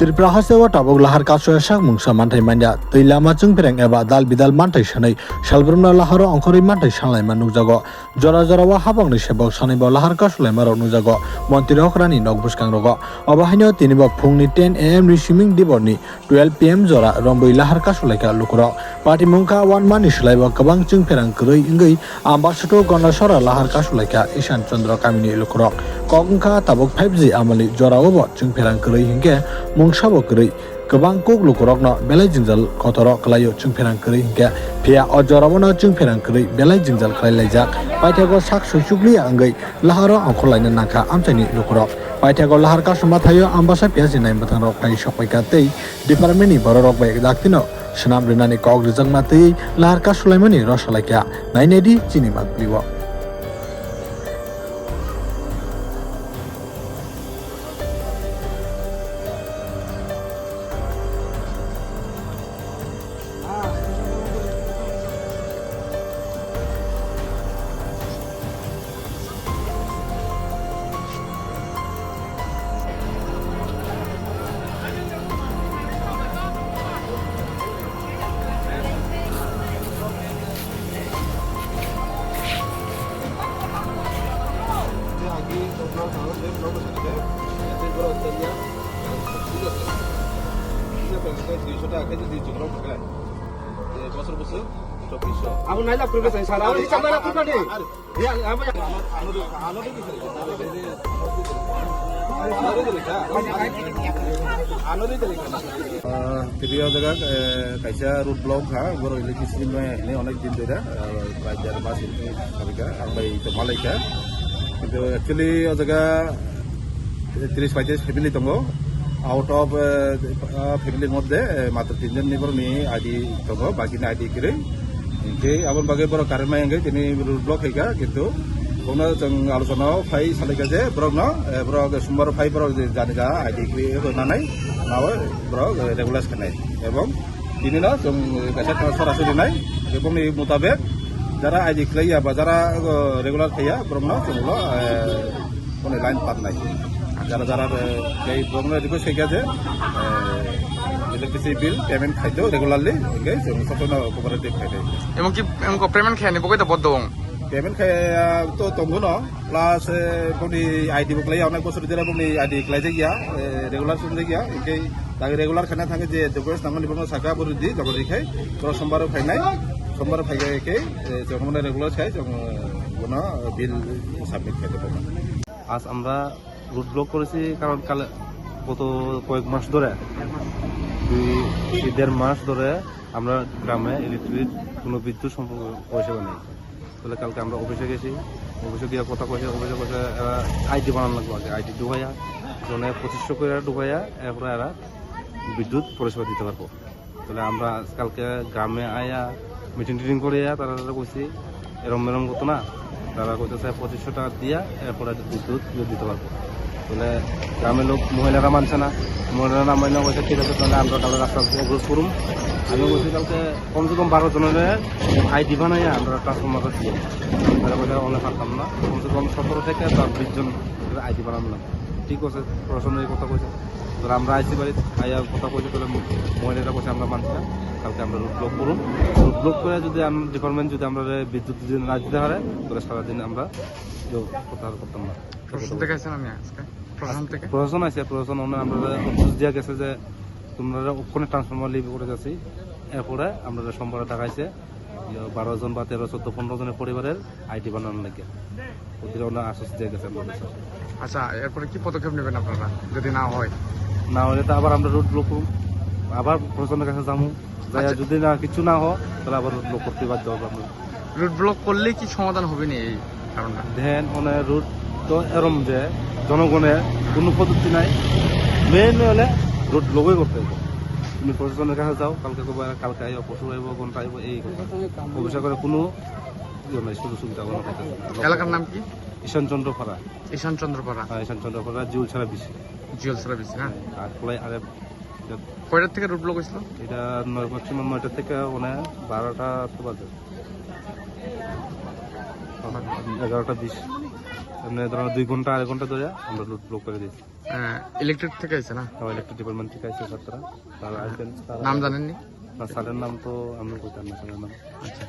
Tirpra hasewa tabok lahar kaso sak mungsa mantai manja tei lama jengpereng eba dal bidal mantai sanai salbrumna laharo ongkori mantai sanlai manukjago jora wa habang ni sebok sanaibo lahar kasolai maro nukjago montri hokrani nok buskang rogo obahaino tinibo phungni 10 am ni swimming diboni 12 pm jora romboi lahar kasolai ka lukro party mungka wan mani slaibo kabang jengpereng krei ingei ambasato gonnasora lahar kasolai ka Ishan Chandra Kamini lukro kongka tabok 5G amali jora obo jengpereng krei hingke mungsabo krei गोबां cook लुकरकनो बेलाय जिंजाल खतरो खलायो चुंफेरां करै हिंके फिया अजरावनो चुंफेरां करै बेलाय जिंजाल खलायलायजाक पाइथागो साक सुसुग्लि आंगै लाहारो अंखलायनो नाखा आमचानि लुकरक पाइथागो लाहार कासमा थायो आम्बासा पिया जिनाय मथांरक फाय सपायका तै डिपार्टमेन्टनि बररक बाय दाक्तिनो सनाम रिनानि कक रिजंमा तै लाहार कासलायमानि रसलायका नायनेदि चिनि मागलिव Aku naik lah pergi saya salah. Ini camera aku tadi. Ya, apa ya? Video jaga kaisa root block ha, baru elektrisiti ini onek din deda, pelajar masih mereka, ambil itu Malaysia. Itu actually jaga 30-35 family tunggu. Out of family মধ্যে মাত্র 3 জন নিবর নি ID তঙ্গ বাকি না ID কিরে ইনকে আবন বাগে বড় কারণ মাই তিনি ব্লক হইকা কিন্তু কোন जों আলোচনাও ফাই সালেকা যে ব্রগ ন ব্রগ সোমবার ফাই ব্রগ জানিগা আইডি কিরে নানাই নাও ব্রগ রেগুলার খানাই এবং তিনি না जों কাছে সরাসরি নাই এবং এই মোতাবেক যারা আইডি ক্লাইয়া বা যারা রেগুলার খাইয়া ব্রগ ন जोंলো কোন লাইন পাত নাই যারা যারা এই ব্রগ রিকোয়েস্ট হইকা যে इलेक्ट्रिसिटी बिल पेमेंट खाइदो रेगुलारली ओके जों सपना कोऑपरेटिव खाइदो एमकी एमको पेमेंट खायानि बगै त बद्द दं पेमेंट खाया तो तंगो न प्लस बनि आईडी बुक लाय अनेक बसर दिरा बनि आईडी क्लाय जागिया रेगुलार सम जागिया इके दागे रेगुलार खाना थांगे जे डकुमेन्ट्स नामनि बनो साका बरुदि जबरि खाय तो सोमबार फायनाय सोमबार फायगे के जों माने रेगुलार खाय जों बनो बिल सबमिट खाइदो আজ আমরা রুট ব্লক করেছি কারণ কাল গত কয়েক মাস ধরে 2-1.5 মাস ধরে আমরা গ্রামে ইলেকট্রিক কোনো বিদ্যুৎ সম্পর্ক পরিষেবা নেই তাহলে কালকে আমরা অফিসে গেছি অফিসে গিয়ে কথা কইছে অফিসে কইছে আইডি বানানো লাগবে আগে আইডি ঢুকাইয়া জনে 2500 করে ঢুকাইয়া এরপরে এরা বিদ্যুৎ পরিষেবা দিতে পারবো তাহলে আমরা কালকে গ্রামে আয়া মিটিং করে তারা কইছি এরম কত না তারা কইতেছে 2500 টাকা দিয়া এরপরে বিদ্যুৎ দিতে পারবো তাহলে গ্রামের লোক মহিলারা মানছে না মহিলারা না মানলে কইছে ঠিক আছে তাহলে আমরা তাহলে রাস্তা অবরোধ করুম আমি বলছি কালকে কমসে কম 12 জনের আইডি বানাইয়া আমরা ট্রান্সফরমার দিয়ে তাহলে কইছে অনেক পারতাম না কমসে কম 17 থেকে 20 জন আইডি বানানো না ঠিক আছে প্রশাসনের কথা কইছে তাহলে আমরা আইসি বাড়ি আইয়া কথা কইছে তাহলে মহিলারা কইছে আমরা মানছি না কালকে আমরা রুট ব্লক করুন রুট ব্লক করে যদি ডিপার্টমেন্ট যদি আমরা বিদ্যুৎ যদি না দিতে পারে তাহলে সারাদিন আমরা কথা করতাম না প্রশাসন আছে প্রশাসন আমরা অফিস দিয়া গেছে যে তোমরা ওখানে ট্রান্সফরমার লিভ করে যাচ্ছি এরপরে আমরা সোমবার দেখাইছে 12 জন বা 13-14-15 জনের পরিবারের আইডি বানানো লাগে ওদের ওনার আশ্বাস দিয়ে গেছে আমাদের আচ্ছা এরপরে কি পদক্ষেপ নেবেন আপনারা যদি না হয় না হলে তো আবার আমরা রুট ব্লক করব আবার প্রশাসনের কাছে যাবো যদি না কিছু না হয় তাহলে আবার রুট ব্লক করতে বাধ্য হবো আমরা রুট ব্লক করলে কি সমাধান হবে না এই কারণটা ধ্যান ওনে রুট তো এরম যে জনগণের কোনো পদ্ধতি নাই মেন হলে রুট ব্লকই করতে হবে তুমি প্রশাসনের কাছে যাও কালকে আইব পশু আইব ঘন্টা আইব এই কথা অভিষেক করে কোনো নাই সুযোগ সুবিধা কোনো কথা এলাকার নাম কি ঈশান চন্দ্রপাড়া হ্যাঁ ঈশান চন্দ্রপাড়া জিউল ছাড়া বেশি হ্যাঁ আর খোলাই আরে কয়টার থেকে রুট ব্লক হয়েছিল এটা ম্যাক্সিমাম 9টা থেকে 12টা বাজে 11টা 20 এমনি ধরো 2 ঘন্টা 2.5 ঘন্টা ধরে আমরা রুট ব্লক করে দিয়েছি। ইলেকট্রিক থেকে আছে না? ইলেকট্রিক ডিপার্টমেন্ট থেকে আসছে ছাত্ররা, তারা আসবেন। নাম জানেননি? স্যারের নাম তো আমি বলতাম না, স্যারের নাম। আচ্ছা।